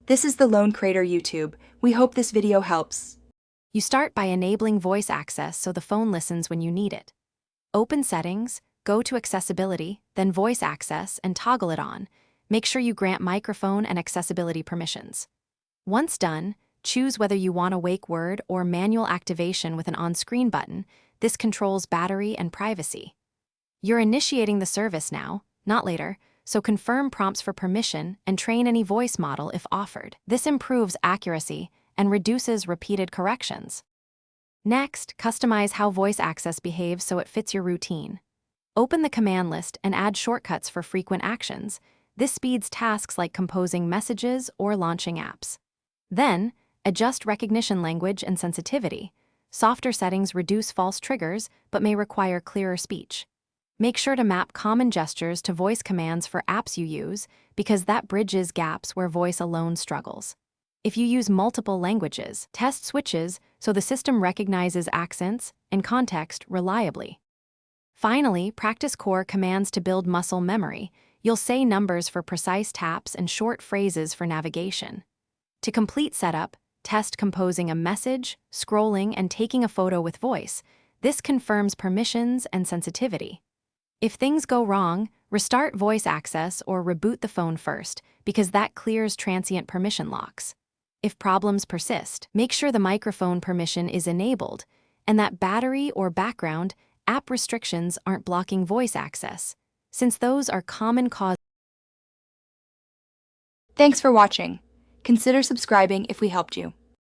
This is the Lone Crater YouTube. We hope this video helps. You start by enabling voice access so the phone listens when you need it. Open Settings, go to Accessibility, then Voice Access, and toggle it on. Make sure you grant microphone and accessibility permissions. Once done, choose whether you want a wake word or manual activation with an on-screen button. This controls battery and privacy. You're initiating the service now, not later, so confirm prompts for permission and train any voice model if offered. This improves accuracy and reduces repeated corrections. Next, customize how voice access behaves so it fits your routine. Open the command list and add shortcuts for frequent actions. This speeds tasks like composing messages or launching apps. Then, adjust recognition language and sensitivity. Softer settings reduce false triggers but may require clearer speech. Make sure to map common gestures to voice commands for apps you use, because that bridges gaps where voice alone struggles. If you use multiple languages, test switches so the system recognizes accents and context reliably. Finally, practice core commands to build muscle memory. You'll say numbers for precise taps and short phrases for navigation. To complete setup, test composing a message, scrolling, and taking a photo with voice. This confirms permissions and sensitivity. If things go wrong, restart voice access or reboot the phone first, because that clears transient permission locks. If problems persist, make sure the microphone permission is enabled and that battery or background app restrictions aren't blocking voice access, since those are common causes. Thanks for watching. Consider subscribing if we helped you.